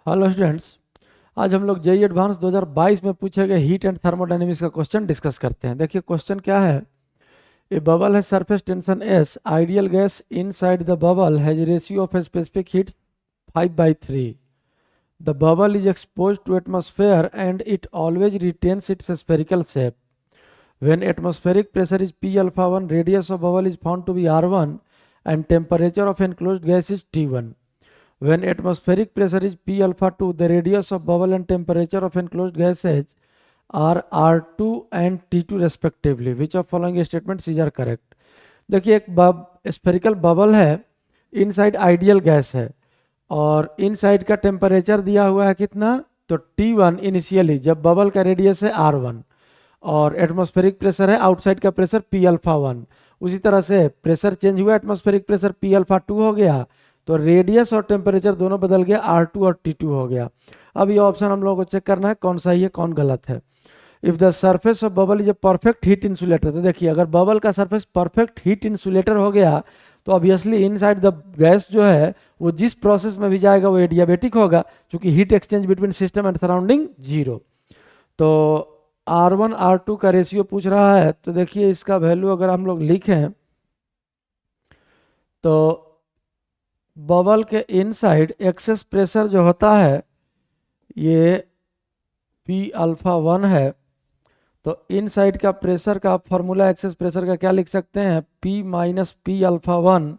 Hello students. आज हम लोग जेईई एडवांस 2022 में पूछे गए हीट एंड थर्मोडायनेमिक्स का क्वेश्चन डिस्कस करते हैं। देखिए क्वेश्चन क्या है। ए बबल है surface tension S, ideal gas inside the bubble has ratio of specific heat 5/3। The bubble is exposed to atmosphere and it always retains its spherical shape. When atmospheric pressure is P alpha 1, radius of bubble is found to be R1 and temperature of enclosed gas is T1. When atmospheric pressure is P alpha 2, the radius of bubble and temperature of enclosed gases are R2 and T2 respectively. Which of following statements is are correct? देखिए एक spherical bubble है, inside ideal gas है और inside का temperature दिया हुआ है कितना, तो T1 इनिशियली जब बबल का रेडियस है R1 और एटमॉस्फेरिक प्रेशर है आउटसाइड का प्रेशर P अल्फा 1। उसी तरह से प्रेशर चेंज हुआ, एटमॉस्फेरिक प्रेशर P अल्फा 2 हो गया तो रेडियस और टेम्परेचर दोनों बदल गया, R2 और T2 हो गया। अब ये ऑप्शन हम लोगों को चेक करना है कौन सही है कौन गलत है। If the surface of bubble is a perfect heat insulator, तो देखिए अगर बबल का सरफेस परफेक्ट हीट इंसुलेटर हो गया तो ऑब्वियसली इनसाइड द गैस जो है वो जिस प्रोसेस में भी जाएगा वो एडियाबेटिक होगा, क्योंकि heat exchange between system and surrounding zero. तो R1 R2 का रेशियो पूछ रहा है, तो देखिए इसका वैल्यू अगर हम लोग लिखें तो बबल के इनसाइड एक्सेस प्रेशर जो होता है ये P अल्फा 1 है, तो इनसाइड का प्रेशर का फॉर्मूला एक्सेस प्रेशर का क्या लिख सकते हैं, P minus P alpha 1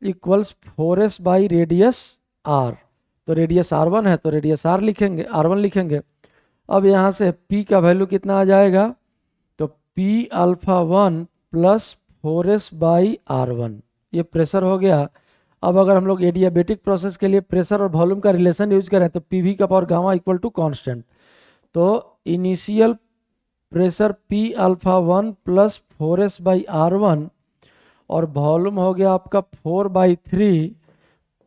equals 4s by radius R। तो रेडियस R1 है तो रेडियस R लिखेंगे, R1 लिखेंगे। अब यहाँ से P का वैल्यू कितना आ जाएगा, तो P alpha 1 plus 4s by R1, ये प्रेशर हो गया। अब अगर हम लोग एडियाबेटिक प्रोसेस के लिए प्रेशर और वॉल्यूम का रिलेशन यूज करें तो पीवी का power gamma equal to constant. तो initial pressure P alpha 1 plus 4s by R1 और वॉल्यूम हो गया आपका 4/3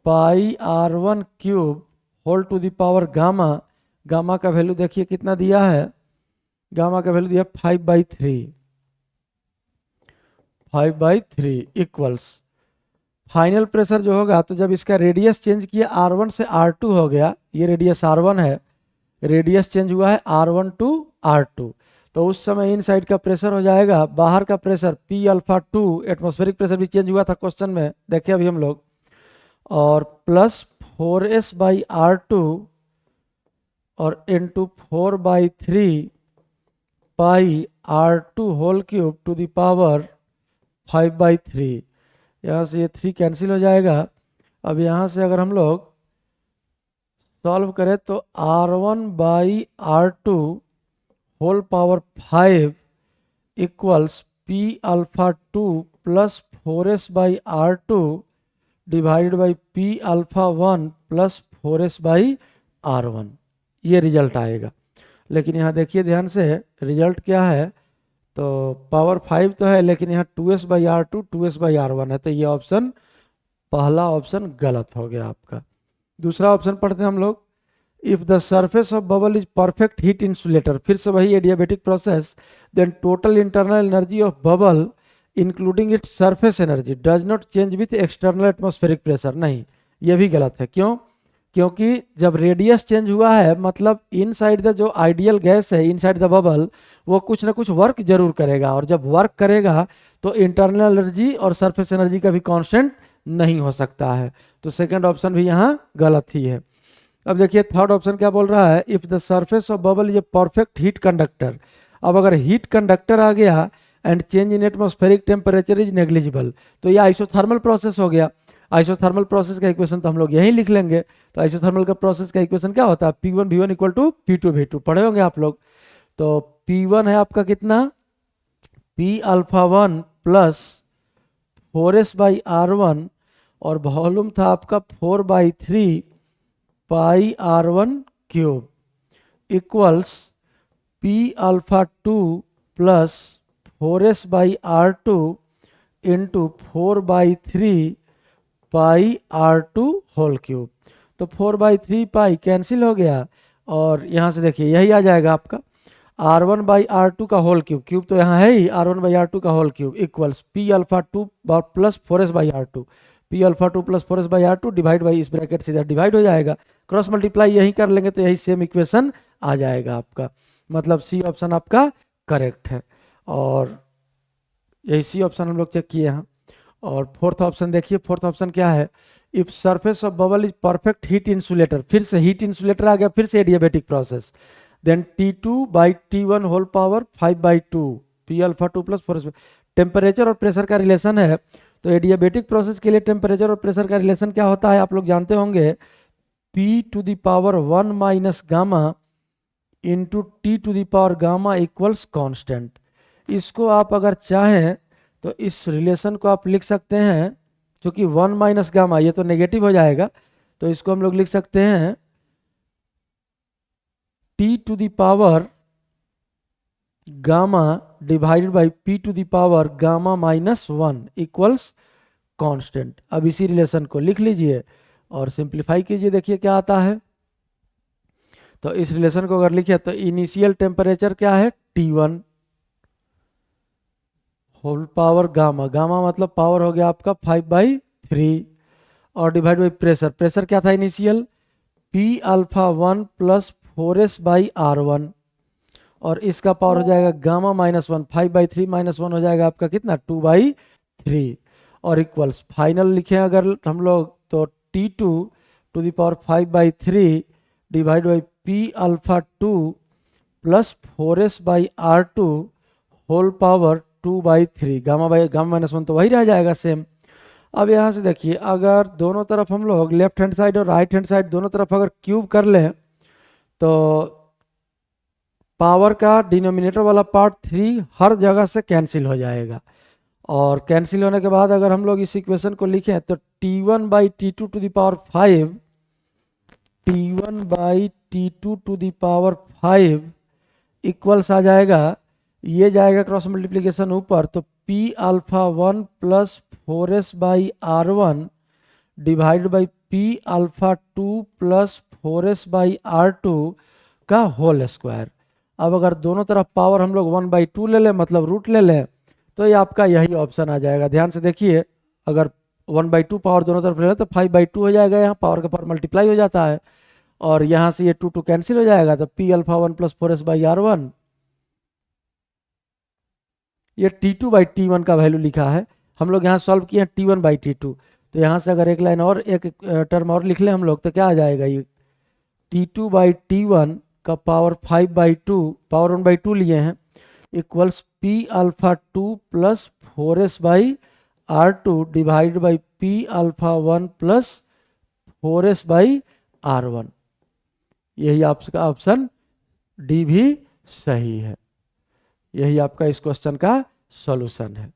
pi R1 cube whole to the power gamma. Gamma का वैल्यू देखिए कितना दिया है, गामा का वैल्यू दिया 5/3 इक्वल्स फाइनल प्रेशर जो होगा, तो जब इसका रेडियस चेंज किया R1 से R2 हो गया, ये रेडियस R1 है, रेडियस चेंज हुआ है R1 टू R2, तो उस समय इनसाइड का प्रेशर हो जाएगा, बाहर का pressure P alpha 2, atmospheric pressure भी चेंज हुआ था क्वेश्चन में देखे अभी हम लोग, और प्लस 4s बाई R2 और into 4/3 pi R2 whole cube to the power 5/3। यहाँ से ये 3 कैंसिल हो जाएगा। अब यहाँ से अगर हम लोग सॉल्व करें तो R1 by R2 whole power 5 equals P alpha 2 plus 4s by R2 divided by P alpha 1 plus 4s by R1, ये रिजल्ट आएगा। लेकिन यहाँ देखिए ध्यान से रिजल्ट क्या है, तो पावर 5 तो है लेकिन यहाँ 2s by R2 2s by R1 है, तो ये ऑप्शन पहला ऑप्शन गलत हो गया आपका। दूसरा ऑप्शन पढ़ते हैं हम लोग। If the surface of bubble is perfect heat insulator, फिर से वही adiabatic process, then total internal energy of bubble including its surface energy does not change with external atmospheric pressure. नहीं, ये भी गलत है। क्यों? क्योंकि जब रेडियस चेंज हुआ है मतलब इनसाइड द जो आइडियल गैस है इनसाइड द बबल वो कुछ ना कुछ वर्क जरूर करेगा, और जब वर्क करेगा तो इंटरनल एनर्जी और सरफेस एनर्जी का भी कांस्टेंट नहीं हो सकता है, तो सेकंड ऑप्शन भी यहाँ गलत ही है। अब देखिए थर्ड ऑप्शन क्या बोल रहा है, if the surface of bubble is a perfect heat conductor. अब अगर हीट कंडक्टर आ गया and change in atmospheric temperature is negligible, तो ये आइसोथर्मल प्रोसेस हो गया। आइसोथर्मल प्रोसेस का इक्वेशन तो हम लोग यहीं लिख लेंगे। तो आइसोथर्मल का प्रोसेस का इक्वेशन क्या होता है, P1 V1 equal to P2 V2, पढ़े होंगे आप लोग। तो P1 है आपका कितना, P alpha 1 plus 4s by R1 और वॉल्यूम था आपका 4/3 pi R1 cube equals P alpha 2 plus 4s by R2 into 4/3 pi R2 whole cube. तो 4/3 पाई कैंसिल हो गया और यहाँ से देखिए यही आ जाएगा आपका। R1/R2 का होल क्यूब, क्यूब तो यहाँ है ही, R1/R2 का whole cube equals P alpha 2 plus 4s/R2, P alpha 2 plus 4s/R2 divide by, इस ब्रैकेट से इधर डिवाइड हो जाएगा, क्रॉस मल्टीप्लाई यही कर लेंगे तो यही सेम इक्वेशन आ जाएगा आपका, मतलब सी ऑप्शन आपका करेक्ट है। और यही सी ऑप्शन हम लोग चेक किए हैं। और फोर्थ ऑप्शन देखिए, फोर्थ ऑप्शन क्या है, if surface of bubble is perfect heat insulator, फिर से हीट इंसुलेटर आ गया, फिर से adiabatic process, then T2/T1 whole power 5/2 P alpha 2 plus 4, temperature और प्रेशर का रिलेशन है। तो एडियाबेटिक प्रोसेस के लिए टेम्परेचर और प्रेशर का रिलेशन क्या होता है आप लोग जानते होंगे, P⁻1 minus gamma into T⁻ gamma equals constant. इसको आप अगर चाहें तो इस रिलेशन को आप लिख सकते हैं, क्योंकि 1 माइनस गामा ये तो नेगेटिव हो जाएगा, तो इसको हम लोग लिख सकते हैं T⁻ gamma divided by P⁻ gamma minus 1 equals constant. अब इसी रिलेशन को लिख लीजिए और सिंप्लीफाई कीजिए, देखिए क्या आता है। तो इस रिलेशन को अगर लिखे तो इनिशियल टेम्परेचर क्या है T1 whole power gamma, gamma मतलब पावर हो गया आपका 5/3 और डिवाइड बाई प्रेशर, प्रेशर क्या था initial P alpha 1 plus 4s/R1 और इसका पावर हो जाएगा गामा माइनस 1, 5/3 माइनस 1 हो जाएगा आपका कितना 2/3 और इक्वल्स फाइनल लिखें अगर हम लोग तो T2 5/3 divide by P alpha 2 plus 4s/R2 whole power 2/3, gamma minus 1 तो वही रह जाएगा सेम। अब यहाँ से देखिए अगर दोनों तरफ हम लोग लेफ्ट हैंड साइड और राइट हैंड साइड दोनों तरफ अगर क्यूब कर लें तो पावर का डिनोमिनेटर वाला पार्ट 3 हर जगह से कैंसिल हो जाएगा, और कैंसिल होने के बाद अगर हम लोग इस इक्वेशन को लिखें तो T1/T2 to the power 5 T1/T2 to the power 5 equals आ जाएगा, ये जाएगा क्रॉस मल्टीप्लीकेशन ऊपर, तो P alpha 1 plus 4s/R1 divide by P alpha 2 plus 4s/R2 का होल स्क्वायर। अब अगर दोनों तरफ पावर हम लोग 1/2 ले लें, मतलब रूट ले लें, तो ये आपका यही ऑप्शन आ जाएगा। ध्यान से देखिए, अगर 1/2 पावर दोनों तरफ ले लें तो 5/2 हो जाएगा, यहाँ पावर का पावर मल्टीप्लाई हो जाता है और यहाँ से ये 2 कैंसिल हो जाएगा, तो P अल्फा 1 प्लस 4s/R1, ये T2/T1 का वैल्यू लिखा है, हम लोग यहाँ सॉल्व किए हैं T1/T2, तो यहाँ से अगर एक लाइन और एक टर्म और लिख लें हम लोग तो क्या आ जाएगा, ये T2/T1 का पावर 5/2 पावर 1/2 लिए हैं equals P alpha 2 plus 4s/R2 divide by P alpha 1 plus 4s/R1। यही आपका ऑप्शन डी भी सही है, यही आपका इस क्वेश्चन का सॉल्यूशन है।